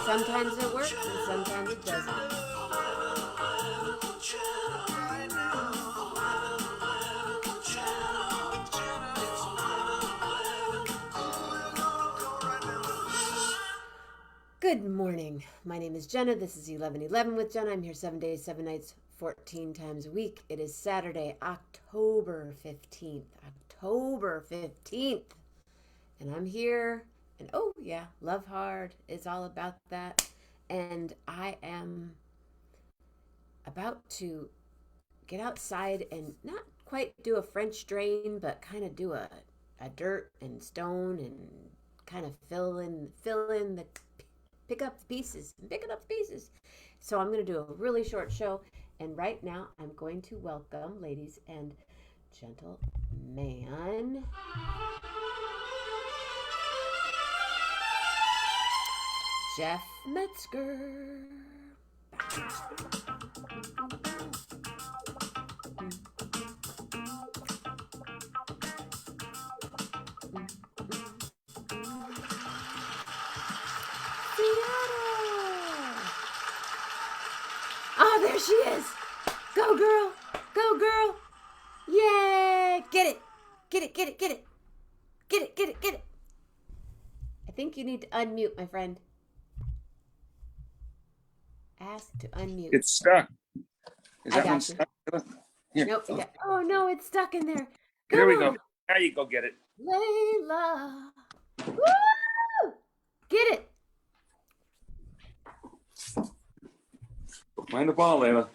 Sometimes it works and sometimes it doesn't. Good morning. My name is Jenna. This is 11:11 with Jenna. I'm here 7 days, 7 nights, 14 times a week. It is Saturday, October 15th. October 15th. And I'm here. And oh, yeah, Love Hard is all about that. And I am about to get outside and not quite do a French drain, but kind of do a dirt and stone and kind of fill in the pick up the pieces and picking up the pieces. So I'm going to do a really short show, and right now I'm going to welcome, ladies and gentlemen, Jeff Metzger. Oh, there she is. Go, girl. Go, girl. Yay. Get it. Get it, get it, get it. Get it, get it, get it. I think you need to unmute, my friend. Ask to unmute. It's stuck. Is that one got stuck? Here. Nope. Oh, no, it's stuck in there. Come Here we go. Now you go get it. Layla. Woo! Get it. Find the ball, Layla.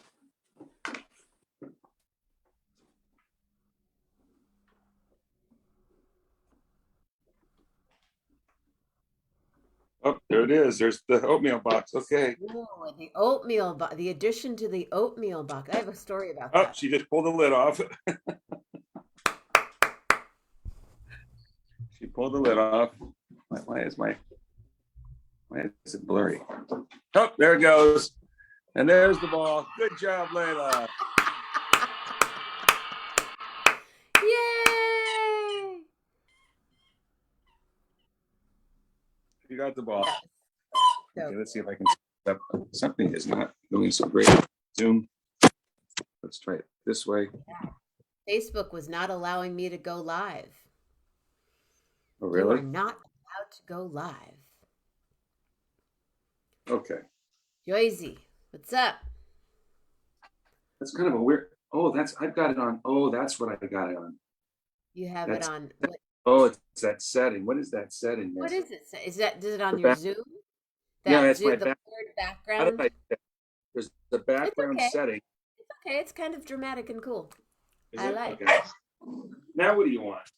Oh, there it is. There's the oatmeal box. Okay. Oh, the oatmeal box. The addition to the oatmeal box. I have a story about that. Oh, she just pulled the lid off. She pulled the lid off. Why is it blurry? Oh, there it goes. And there's the ball. Good job, Layla. Yay! You got the ball. Yes. Okay, let's see if I can set up. Something is not doing so great. Zoom. Let's try it this way. Facebook was not allowing me to go live. Oh, really? You are not allowed to go live. Okay. Joyzy, what's up? That's kind of a weird. Oh, I've got it on. Oh, that's what I got it on. You have it on. What? Oh, it's that setting. What is that setting? What is it? Is it on your Zoom? Yeah, it's Zoom, my the background. There's the background setting. It's okay. It's kind of dramatic and cool. I like. Okay. Now what do you want?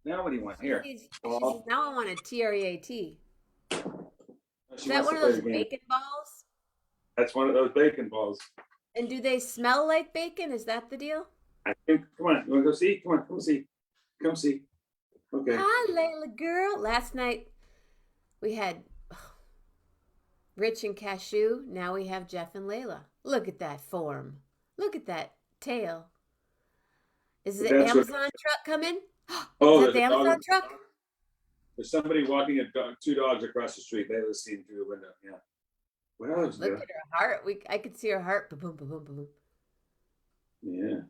Here. Now I want a TREAT. Is that one of those bacon balls? That's one of those bacon balls. And do they smell like bacon? Is that the deal? I think. Come on. You want to go see? Come on. Come see. Come see. Okay. Hi, Layla girl. Last night we had Rich and Cashew. Now we have Jeff and Layla. Look at that form. Look at that tail. Is the Amazon truck coming? Oh, is that the Amazon truck? There's somebody walking two dogs across the street. They were seen through the window. Yeah. Well, look at her heart. I could see her heart. Boom, boom, boom, boom. Yeah.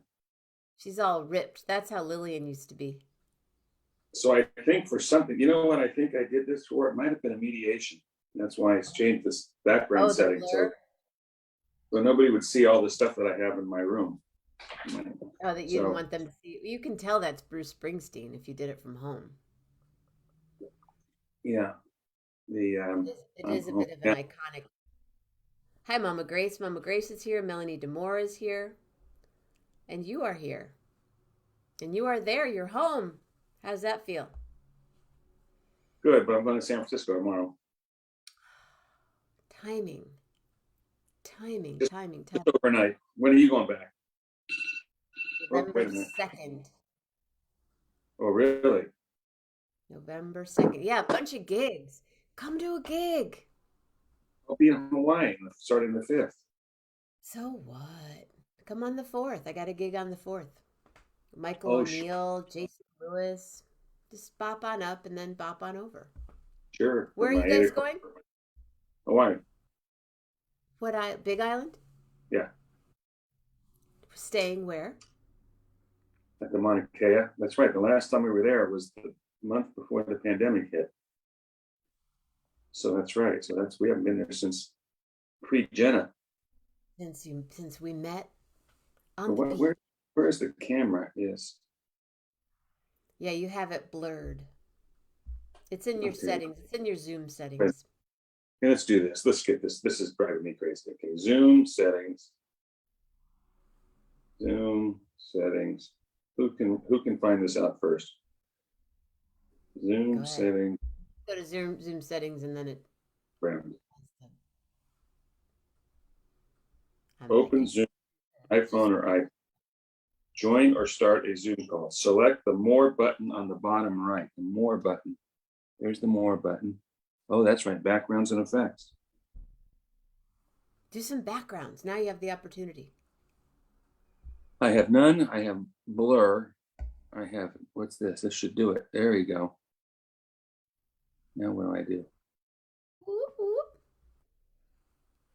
She's all ripped. That's how Lillian used to be. So I think for something, you know what I think I did this for? It might have been a mediation. That's why it's changed this background setting. So nobody would see all the stuff that I have in my room. Oh, that you didn't want them to see. You can tell that's Bruce Springsteen if you did it from home. Yeah. It is a bit of an iconic. Hi, Mama Grace. Mama Grace is here. Melanie DeMore is here. And you are here. And you are there. You're home. How does that feel? Good, but I'm going to San Francisco tomorrow. Timing. Just overnight. When are you going back? November 2nd. Oh, really? November 2nd. Yeah, a bunch of gigs. Come to a gig. I'll be in Hawaii starting the 5th. So what? Come on the 4th. I got a gig on the 4th. Michael O'Neill, Jason Lewis. Just bop on up and then bop on over. Sure. Where are you guys going? Hawaii. Big Island? Yeah, Staying where? at the Mauna Kea. That's right. The last time we were there was the month before the pandemic hit. So that's right. So we haven't been there since pre-Jenna. Since we met on But the beach. where's the camera? Yes. Yeah, you have it blurred. It's in your Okay. settings. It's in your Zoom Okay, settings. let's do this. Let's get this. This is driving me crazy. Okay, Zoom settings. Zoom settings. Who can find this out first? Go Zoom ahead. settings. Go to Zoom settings and then it. Brand. I'm Open making. Zoom, iPhone or iPhone. Join or start a Zoom call. Select the More button on the bottom right. The More button. There's the More button. Oh, that's right. Backgrounds and effects. Do some backgrounds. Now you have the opportunity. I have none. I have blur. I have, what's this? This should do it. There you go. Now what do I do? Whoop, whoop.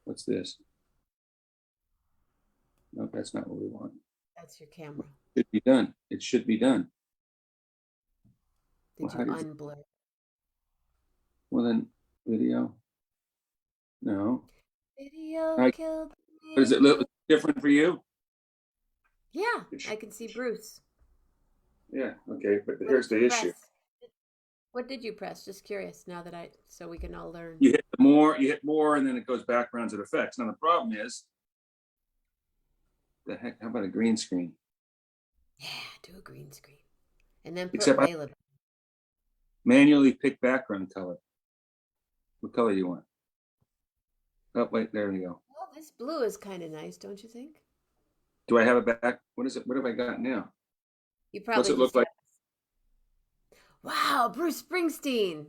What's this? No, that's not what we want. That's your camera. It should be done. It should be done. Did you unblur? Well then, video. No. Video killed me. Is it look different for you? Yeah, I can see Bruce. Yeah. Okay, but here's the issue. What did you press? Just curious. Now that so we can all learn. You hit more, and then it goes backgrounds and effects. Now the problem is, the heck? How about a green screen? Yeah, do a green screen, and then put Except Layla. Manually pick background color. What color do you want? Oh, wait, there we go. Well, this blue is kind of nice, don't you think? Do I have a back? What is it? What have I got now? You probably. What's it look like? Wow, Bruce Springsteen.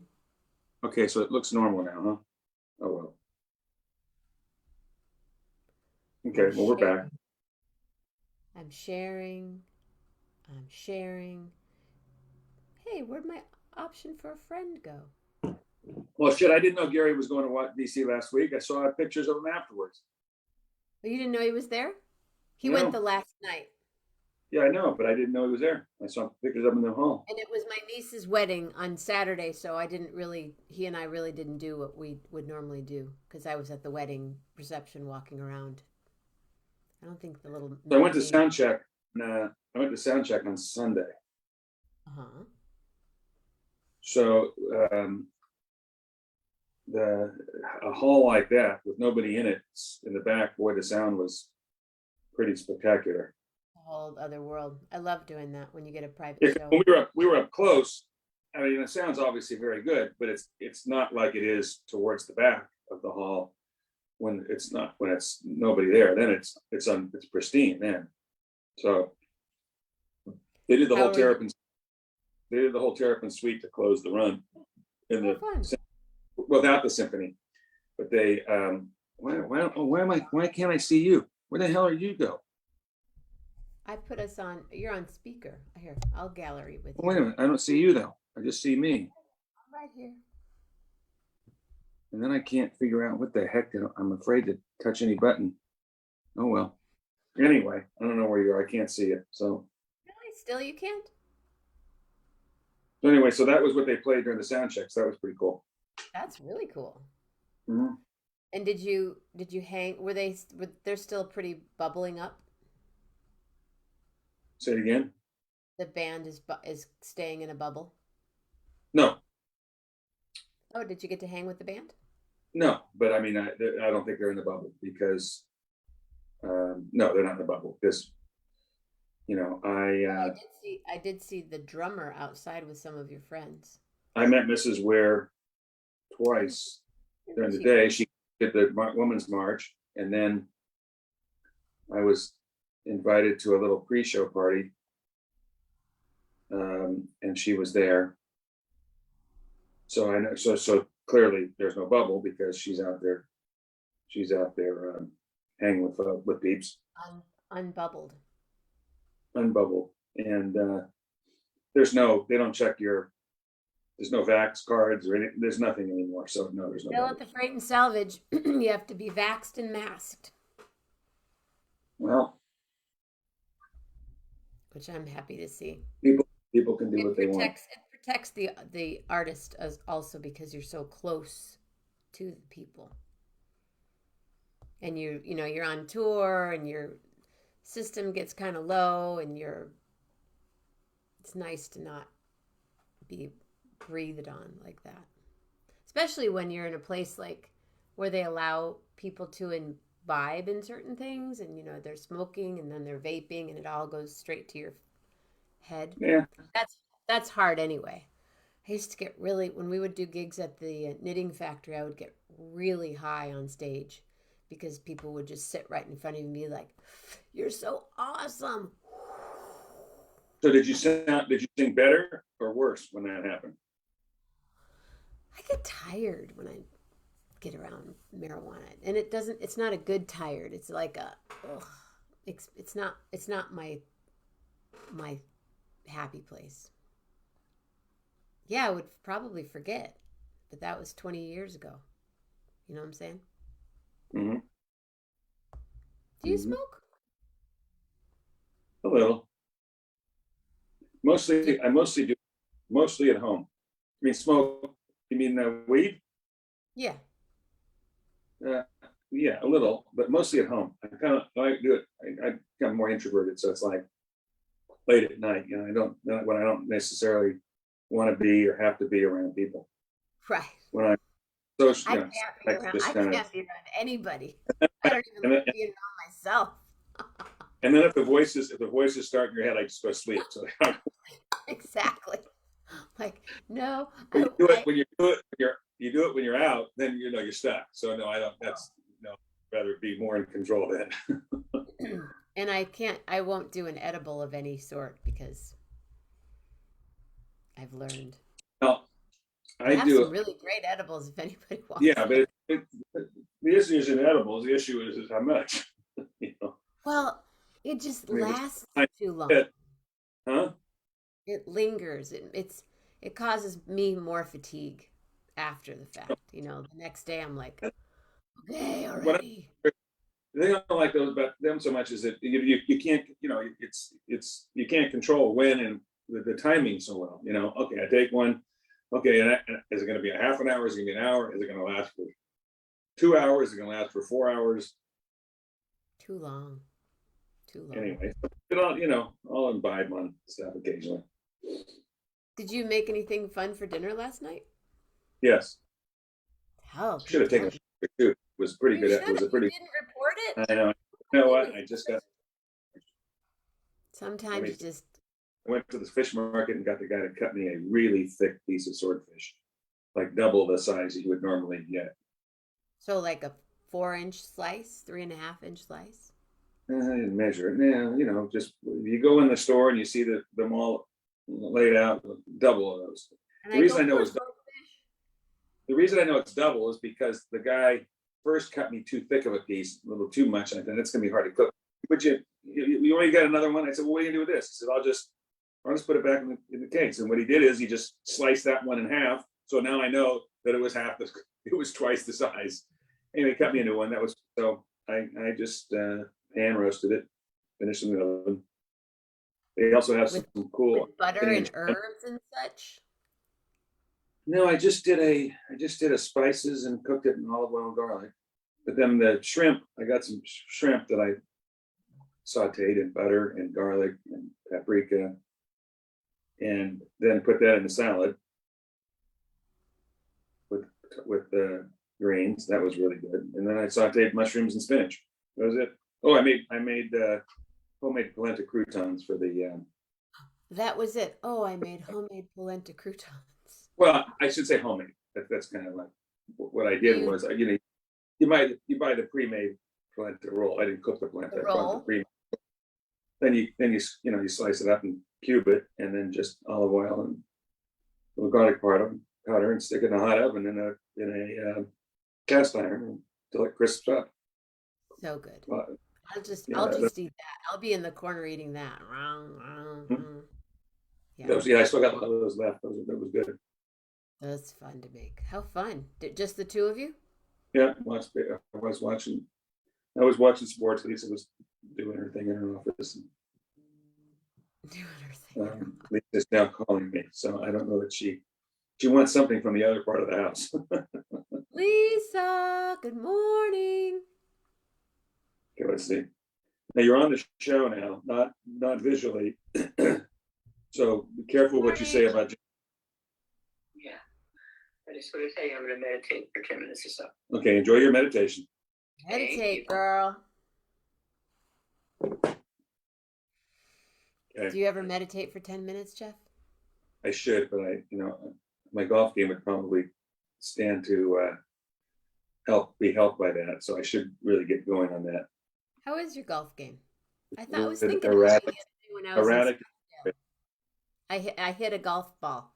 Okay, so it looks normal now, huh? Oh well. Okay, well we're back. I'm sharing. Hey, where'd my option for a friend go? Well, shit, I didn't know Gary was going to DC last week. I saw pictures of him afterwards. Well, you didn't know he was there? He No. went the last night. Yeah, I know, but I didn't know he was there. I saw pictures of him in the hall. And it was my niece's wedding on Saturday, so he and I really didn't do what we would normally do because I was at the wedding reception walking around. I don't think the little. So I went to sound check. I went to sound check on Sunday. Uh-huh. So a hall like that with nobody in it in the back, boy, the sound was pretty spectacular. A whole other world. I love doing that when you get a private show. When we were up close. I mean, it sounds obviously very good, but it's not like it is towards the back of the hall when it's nobody there. Then it's pristine then. So they did the whole Terrapin. They did the whole Terrapin suite to close the run in without the symphony. But they why can't I see you? Where the hell are you go? I put us on. You're on speaker. Here, I'll gallery with you. Wait a minute, I don't see you though. I just see me. I'm right here. And then I can't figure out what the heck. I'm afraid to touch any button. Oh well. Anyway, I don't know where you are. I can't see it. So. Really? Still, you can't. So anyway, so that was what they played during the sound checks. That was pretty cool. That's really cool. Mm-hmm. And did you hang? They're still pretty bubbling up? Say it again. The band is staying in a bubble. No. Oh, did you get to hang with the band? No, but I mean, I don't think they're in the bubble because, no, they're not in the bubble because, I did see the drummer outside with some of your friends. I met Mrs. Ware twice during the day. She did the Women's March, and then I was invited to a little pre-show party, and she was there. So I know. So clearly, there's no bubble because she's out there. She's out there hanging with peeps. Unbubbled. Unbubbled, and they don't check your There's no Vax cards or anything. There's nothing anymore. So no, there's no Still at garbage. the freight and salvage, you have to be vaxxed and masked, Well, which I'm happy to see. people can do It what they want. protects the artist as also because you're so close to the people. And you're on tour and your system gets kind of low and it's nice to not be breathed on like that. Especially when you're in a place like where they allow people to imbibe in certain things and they're smoking and then they're vaping and it all goes straight to your head. Yeah. That's that's hard anyway. I used to get really when we would do gigs at the knitting factory, I would get really high on stage because people would just sit right in front of me like, "You're so awesome." So did you sing better or worse when that happened? I get tired when I get around marijuana, and it's not a good tired. It's like a ugh. It's not my happy place. Yeah, I would probably forget, but that was 20 years ago. You know what I'm saying? Hmm. Do you Hmm. smoke? A little. Do you, I mostly do mostly at home. I mean, smoke. You mean weed? yeah. Uh, yeah, a little, but mostly at home. I do it. I become more introverted, so it's like late at night. I don't when I don't necessarily want to be or have to be around people. Right. When I social, I can't be like around. just I kind of can't be around anybody. I don't even and like then, being around myself. and then if the voices start in your head, I just go to sleep. So Exactly. Like no, but you do it when you do it. You do it when you're out. Then you're stuck. So no, I don't. That's no. Rather be more in control then. and I can't. I won't do an edible of any sort because I've learned. No, I I have do some it. really great edibles if anybody wants Yeah, them. but the issue isn't edibles. The issue is how much. you know, Well, it just I mean, it's lasts I too long. it, huh? It lingers. It causes me more fatigue after the fact. The next day I'm like, okay, What already. the thing I don't like those about them so much is that you can't you can't control when and the timing so well. Okay, I take one. Okay, and is it going to be a half an hour? Is it going to be an hour? Is it going to last for 2 hours? Is it going to last for 4 hours? Too long. Too long. Anyway, I'll imbibe on stuff occasionally. Did you make anything fun for dinner last night? Yes, Hell, should good have taken a job. picture too. It was pretty You good. should It was have. a You pretty. didn't report it? I know. You Oh, know what? goodness I just got. gracious. I Sometimes mean, you just, I went to the fish market and got the guy to cut me a really thick piece of swordfish, like double the size you would normally get. so like a 4-inch slice, 3.5-inch slice. I didn't measure it. Yeah, just you go in the store and you see them all laid out, double of those. And The I go, reason I know poor it's swordfish. the reason I know it's double is because the guy first cut me too thick of a piece, a little too much. And I thought it's gonna be hard to cook. But you only got another one. I said, well, what are you gonna do with this? He said, I'll just put it back in the case. And what he did is he just sliced that one in half. So now I know that it was it was twice the size. Anyway, he cut me into one. That was so I just hand roasted it, finished in the oven. They also have some with cool with butter thing. and herbs and such. No, I just did a spices and cooked it in olive oil and garlic. But then the shrimp, I got some shrimp that I sauteed in butter and garlic and paprika, and then put that in the salad with the greens. That was really good. And then I sauteed mushrooms and spinach. That was it. Oh, I made homemade polenta croutons for the. That was it. Oh, I made homemade polenta croutons. Well, I should say homemade. That's kind of like what I Do did you was you buy the pre-made polenta roll. I didn't cook the the polenta. I bought the roll? pre. Then you slice it up and cube it, and then just olive oil and a little garlic powder, and stick it in a hot oven in a cast iron until it crisps up. So good. Uh, I'll yeah, just eat that. I'll be in the corner eating that. Yeah. yeah. I still got a lot of those left. That was good. That's fun to make. How fun. Just the two of you? Yeah, I was watching sports. Lisa was doing her thing in her office. Doing her thing. Lisa's now calling me, so I don't know that she wants something from the other part of the house. Lisa, good morning. Okay, let's see. Now you're on the show now, not visually. So be careful what you say about. Yeah. I just want to tell you I'm going to meditate for 10 minutes or so. Okay, enjoy your meditation. Meditate, girl. Okay. Do you ever meditate for 10 minutes, Jeff? I should, but my golf game would probably stand to be helped by that. So I should really get going on that. How is your golf game? I was With thinking erratic, about it the other day when I was erratic. I hit a golf ball,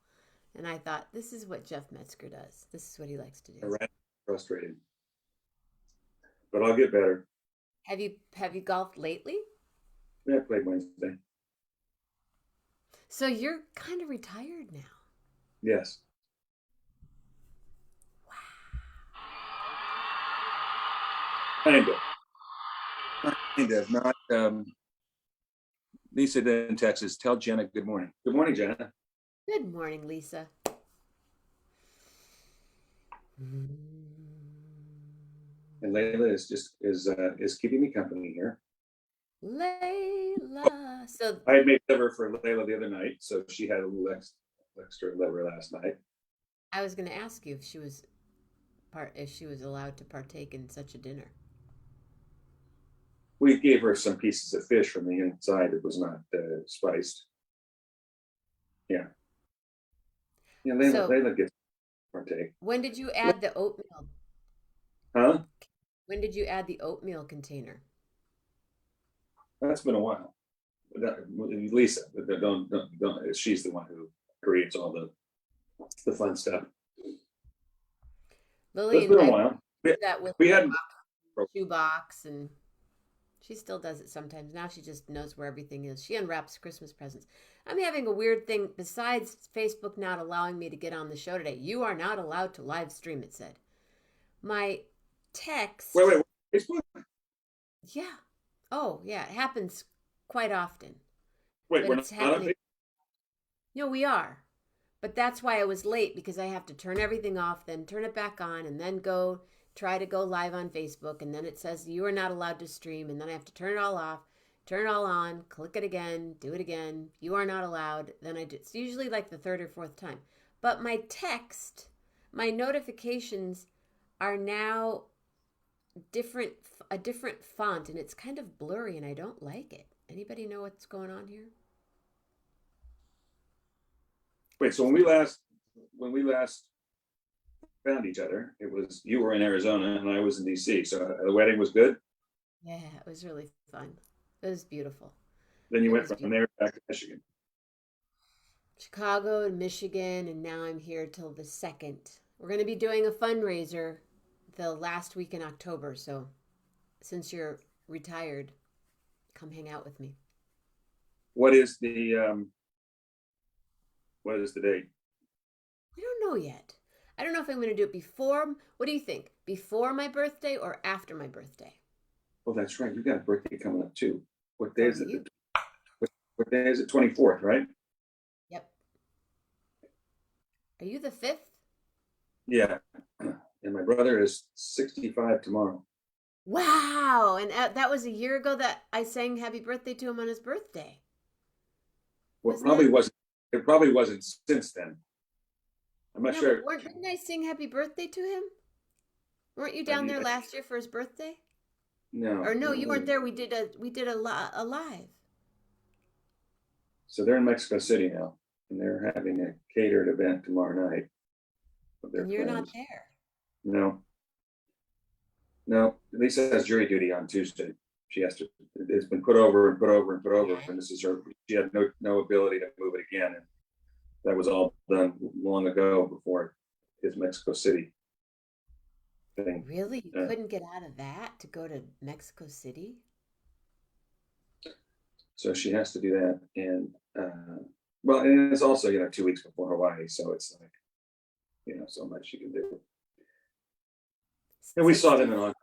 and I thought, this is what Jeff Metzger does. This is what he likes to do. Erratic, frustrating, but I'll get better. Have you golfed lately? Yeah, I played Wednesday. So you're kind of retired now. Yes. Kind of. Not. Lisa in Texas. Tell Jenna good morning. Good morning, Jenna. Good morning, Lisa. And Layla is keeping me company here. Layla. So I had made liver for Layla the other night, so she had a little extra liver last night. I was going to ask you if she was allowed to partake in such a dinner. We gave her some pieces of fish from the inside. It was not spiced. Yeah. Yeah, Layla gets to partake. When did you add the oatmeal? Huh? When did you add the oatmeal container? That's been a while. Lisa, don't. She's the one who creates all the fun stuff. Lily, it's been a while. We had a shoebox, and she still does it sometimes. Now she just knows where everything is. She unwraps Christmas presents. I'm having a weird thing. Besides Facebook not allowing me to get on the show today, you are not allowed to live stream. It said. My text. Wait. Facebook. Yeah. Oh, yeah. It happens quite often. Wait, we're not happening. No, we are. But that's why I was late, because I have to turn everything off, then turn it back on, and then try to go live on Facebook. And then it says you are not allowed to stream. And then I have to turn it all off, turn it all on, click it again, do it again. You are not allowed. Then it's usually like the third or fourth time. But my notifications are now a different font, and it's kind of blurry, and I don't like it. Anybody know what's going on here? Wait, so when we last found each other, it was you were in Arizona and I was in DC. So the wedding was good. Yeah, it was really fun. It was beautiful. Then you went from there back to Michigan. Chicago and Michigan, and now I'm here till the 2nd. We're going to be doing a fundraiser the last week in October. So since you're retired, come hang out with me. What is the date? We don't know yet. I don't know if I'm going to do it before. What do you think? Before my birthday or after my birthday? Well, that's right. You got a birthday coming up too. What day is it? What day is it? 24th, right? Yep. Are you the 5th? Yeah. And my brother is 65 tomorrow. Wow. And that was a year ago that I sang happy birthday to him on his birthday. Well, it probably wasn't since then. I'm not sure. Didn't I sing happy birthday to him? Weren't you down there last year for his birthday? No. Or no, you weren't there. We did a live. So they're in Mexico City now, and they're having a catered event tomorrow night. And you're not there. No. Lisa has jury duty on Tuesday. She has to. It's been put over, and this is her. She had no ability to move it again, and that was all done long ago before his Mexico City thing. Really? You couldn't get out of that to go to Mexico City? So she has to do that, and and it's also 2 weeks before Hawaii, so it's like so much you can do. And we saw them on.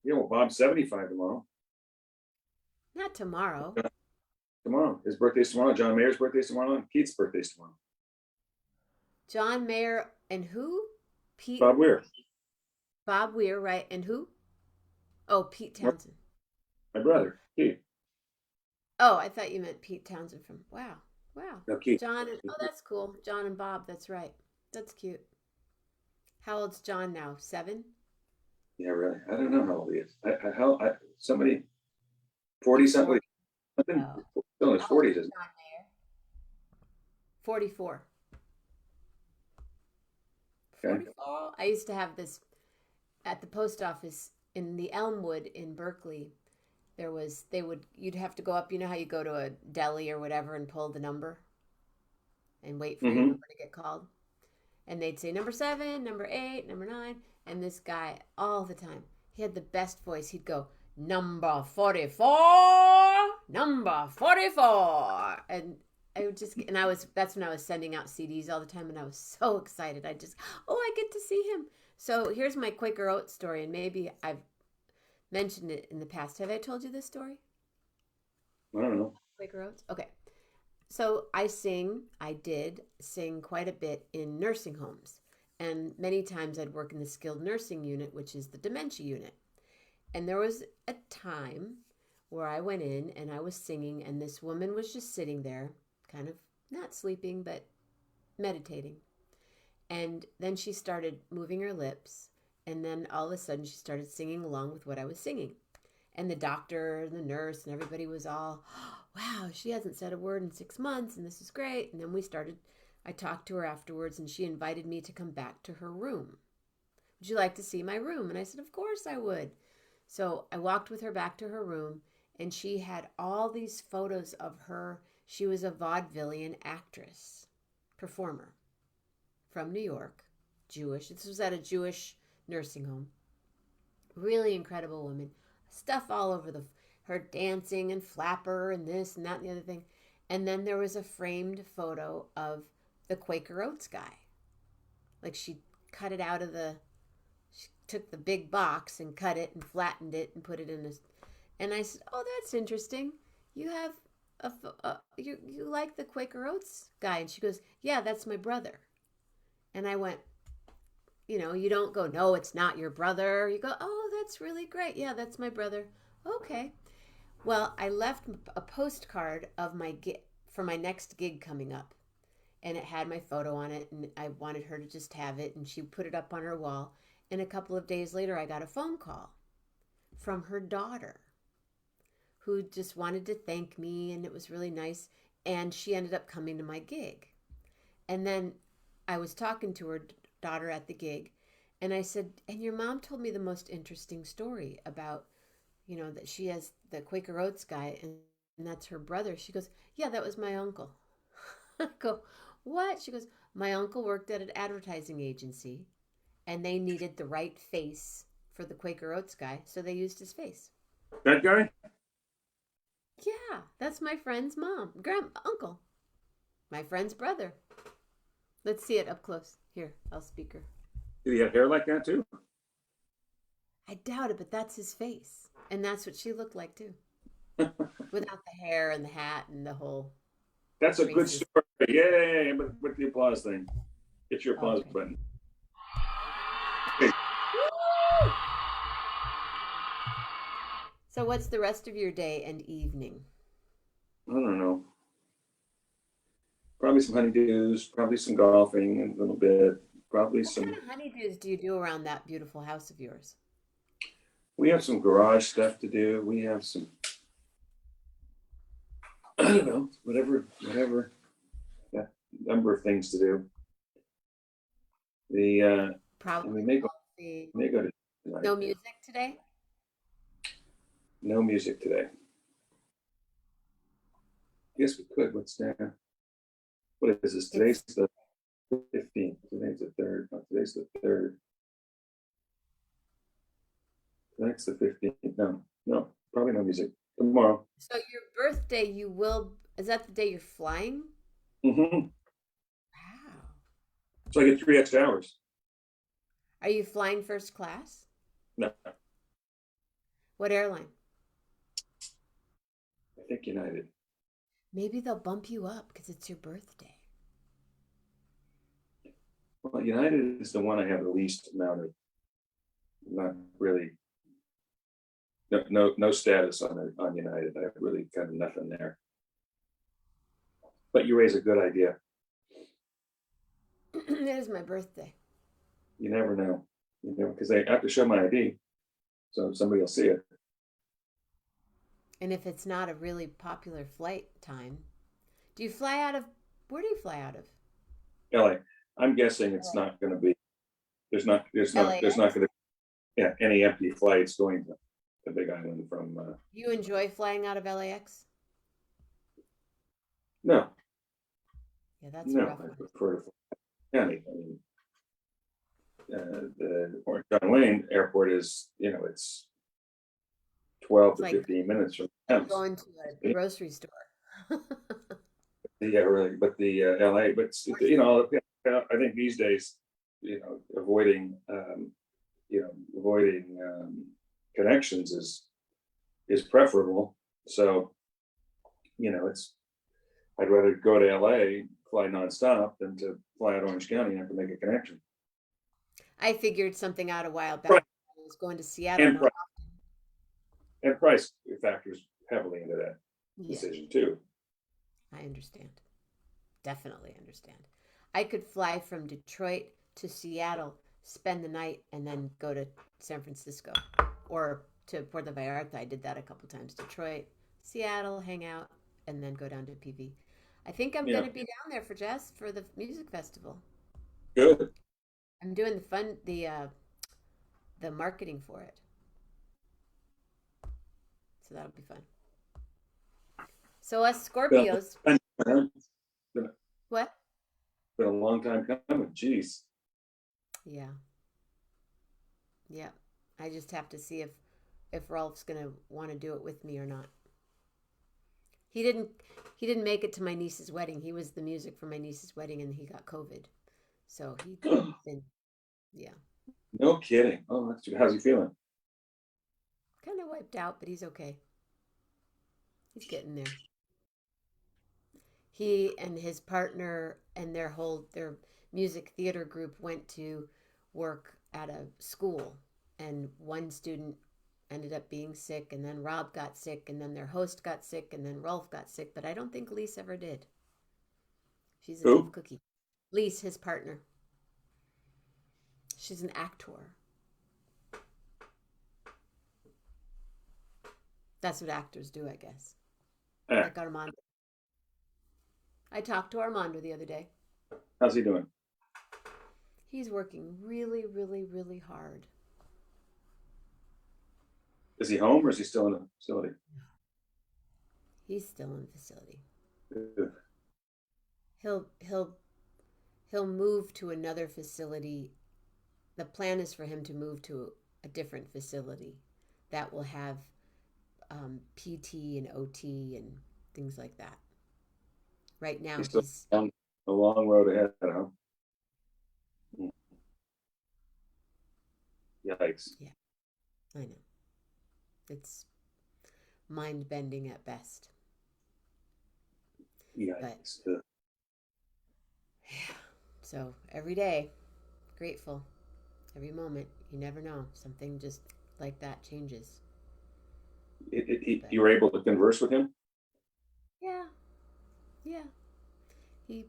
Well, Bob's 75 tomorrow. Not tomorrow. Tomorrow. His birthday's tomorrow. John Mayer's birthday's tomorrow. And Keith's birthday's tomorrow. John Mayer and who? Pete. Bob Weir. Bob Weir, right? And who? Oh, Pete Townsend. My brother, Keith. Oh, I thought you meant Pete Townsend from. Wow. No, Keith. John. Oh, that's cool. John and Bob. That's right. That's cute. How old's John now? 7? Yeah, really. I don't know how old he is. Somebody 40 something. Still in his 40s, isn't John Mayer. 44. Okay. 44. I used to have this at the post office in the Elmwood in Berkeley. You'd have to go up, you know how you go to a deli or whatever and pull the number and wait for your number to get called. And they'd say number 7, number 8, number 9. And this guy, all the time, he had the best voice. He'd go, number 44, number 44. And that's when I was sending out CDs all the time. And I was so excited. I get to see him. So here's my Quaker Oats story. And maybe I've mentioned it in the past. Have I told you this story? I don't know. Quaker Oats? Okay. So I did sing quite a bit in nursing homes. And many times I'd work in the skilled nursing unit, which is the dementia unit. And there was a time where I went in and I was singing, and this woman was just sitting there, kind of not sleeping, but meditating. And then she started moving her lips. And then all of a sudden she started singing along with what I was singing. And the doctor and the nurse and everybody was all, wow, she hasn't said a word in 6 months and this is great. And then I talked to her afterwards and she invited me to come back to her room. Would you like to see my room? And I said, of course I would. So I walked with her back to her room and she had all these photos of her. She was a vaudevillian actress, performer from New York, Jewish. This was at a Jewish nursing home. Really incredible woman. Stuff all over her dancing and flapper and this and that and the other thing. And then there was a framed photo of the Quaker Oats guy. Like she cut it out of she took the big box and cut it and flattened it and put it in and I said, oh, that's interesting. You have you like the Quaker Oats guy? And she goes, yeah, that's my brother. And I went, you don't go, no, it's not your brother. You go, oh, that's really great. Yeah, that's my brother. Okay. Well, I left a postcard of for my next gig coming up. And it had my photo on it. And I wanted her to just have it. And she put it up on her wall. And a couple of days later, I got a phone call from her daughter who just wanted to thank me. And it was really nice. And she ended up coming to my gig. And then I was talking to her daughter at the gig, and I said, and your mom told me the most interesting story about, that she has the Quaker Oats guy, and that's her brother. She goes, yeah, that was my uncle. I go, what? She goes, my uncle worked at an advertising agency, and they needed the right face for the Quaker Oats guy, so they used his face. That guy? Yeah, that's my friend's mom, uncle, my friend's brother. Let's see it up close. Here, I'll speak her. Did he have hair like that too? I doubt it, but that's his face. And that's what she looked like too. Without the hair and the hat and the whole... That's a good story. Yay! With the applause thing. Get your applause button. Okay. So what's the rest of your day and evening? I don't know. Probably some honeydews, probably some golfing a little bit, probably some... What kind of honeydews do you do around that beautiful house of yours? We have some garage stuff to do. We have some, I don't know, whatever, yeah, number of things to do. Probably we may go to tonight. No music today? No music today. Yes, we could. What's now? What is this? Today's the 15th. Today's the 3rd. No, today's the 3rd. Tonight's the 15th. No, probably no music. Tomorrow. So your birthday, is that the day you're flying? Mm-hmm. Wow. So I get 3 extra hours. Are you flying first class? No, What airline? I think United. Maybe they'll bump you up because it's your birthday. Well, United is the one I have the least amount of, not really, no status on United. I have really kind of nothing there. But you raise a good idea. It is my birthday. You never know. You know, because I have to show my ID, so somebody will see it. And if it's not a really popular flight time, do you fly out of, where do you fly out of? LA. I'm guessing it's not going to be. There's not LAX? going to be any empty flights going to the Big Island from. You enjoy flying out of LAX? No, Yeah, that's a no, rough I one. prefer to fly county. I mean, the John Wayne Airport is, it's 12 It's to like 15 minutes from the house. going to a grocery store. Yeah, really, but the LA, but I think these days, avoiding, connections is preferable. So, I'd rather go to LA, fly nonstop, than to fly out Orange County and have to make a connection. I figured something out a while back. Right. I was going to Seattle. And price, and price factors heavily into that Yeah, decision too. I understand. Definitely understand. I could fly from Detroit to Seattle, spend the night, and then go to San Francisco or to Puerto Vallarta. I did that a couple times. Detroit, Seattle, hang out, and then go down to PV. I think I'm Yeah, going to be down there for the music festival. good. I'm doing the marketing for it, so that'll be fun. So us Been Scorpios, a, long time, what? been a long time coming. Jeez. Yeah, yeah. I just have to see if Rolf's gonna want to do it with me or not. He didn't he didn't make it to my niece's wedding. He was the music for my niece's wedding, and he got COVID. So he been, yeah, No kidding. Oh, that's how's he feeling? kind of wiped out, but he's okay. He's getting there. He and his partner and their music theater group went to work at a school, and one student ended up being sick, and then Rob got sick, and then their host got sick, and then Rolf got sick, but I don't think Lise ever did. She's a tough Who? cookie. Lise, his partner. She's an actor. That's what actors do, I guess. Ah, Like Armando. I talked to Armando the other day. how's he doing? He's working really, really, really hard. Is he home or is he still in a facility? He's still in the facility. Ugh. He'll he'll he'll move to another facility. The plan is for him to move to a different facility that will have PT and OT and things like that. Right now, He's still he's on a long road ahead, huh? Yikes. yeah, I know. It's mind bending at best. But Yikes. yeah, so every day, grateful. Every moment, you never know. Something just like that changes. But You were able to converse with him? yeah, yeah. He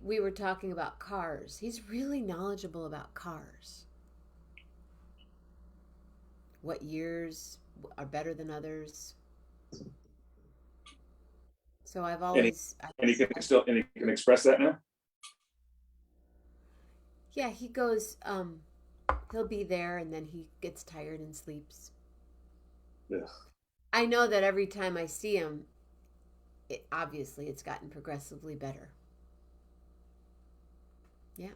we were talking about cars. He's really knowledgeable about cars. What years are better than others. So I've And he, always, and he can express that now? yeah, he goes, he'll be there and then he gets tired and sleeps. Ugh. I know that every time I see him, obviously it's gotten progressively better. Yeah.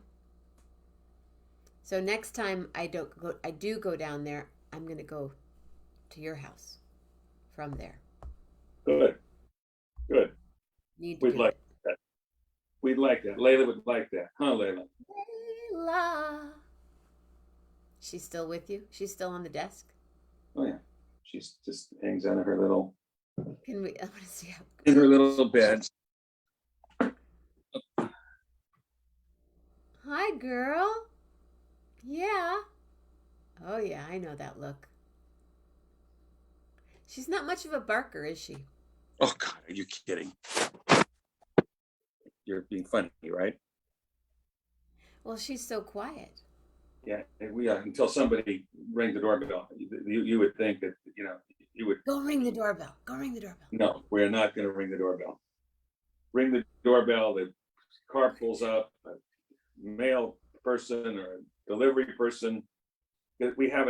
So next time I do go down there, I'm going to go to your house from there. Good. Good. Need to We'd do like it. that. We'd like that. Layla would like that, huh, Layla? Layla. She's still with you? She's still on the desk? Oh yeah, she's just hangs out of her little Can we? I want to see how. in her little bed. Hi, girl. Yeah. Oh, yeah, I know that look. She's not much of a barker, is she? Oh God, are you kidding? You're being funny, right? Well, she's so quiet. Yeah, we until somebody rang the doorbell. You would think that you would. Go ring the doorbell. Go ring the doorbell. No, we're not going to ring the doorbell. Ring the doorbell. The car pulls up. A mail person or a delivery person. We have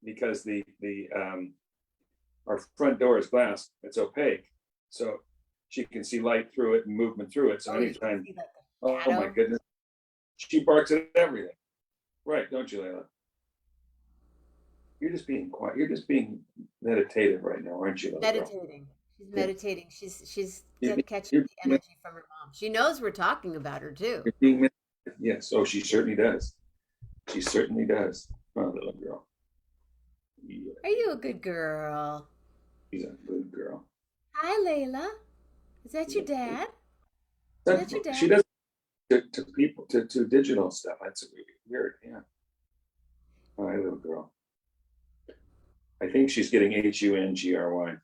because our front door is glass. It's opaque, so she can see light through it and movement through it. So anytime, oh my goodness, she barks at everything. Right, don't you, Layla? You're just being quiet. You're just being meditative right now, aren't you? Meditating. She's meditating. She's catching You're, the energy from her mom. She knows we're talking about her too. you're being meditative. Yes. Oh, she certainly does. She certainly does. Oh, little girl. Yeah, Are you a good girl? she's a good girl. Hi, Layla. Is that your dad? That's, your dad? she does to people to digital stuff. That's weird. Yeah. Hi, little girl. I think she's getting HUNGRY.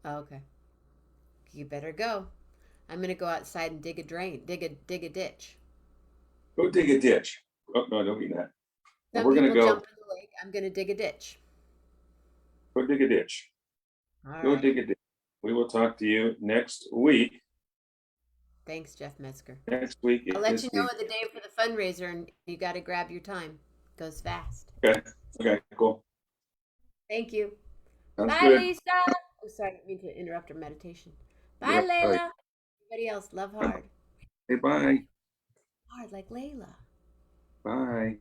Oh, okay. You better go. I'm gonna go outside and dig a drain, dig a ditch. Go dig a ditch. Oh no, don't do that. Some We're gonna people go. jump in the lake. I'm gonna dig a ditch. Go dig a ditch. All Go right. dig a ditch. We will talk to you next week. Thanks, Jeff Metzger. Next week I'll let is you know the day for the fundraiser, and you got to grab your time. It goes fast. okay. Okay, cool. Thank you. Sounds Bye, good. Lisa. Oh, sorry, I didn't mean to interrupt her meditation. Bye, Yeah, Layla. Everybody else, love hard. Hey, bye. Hard like Layla. Bye.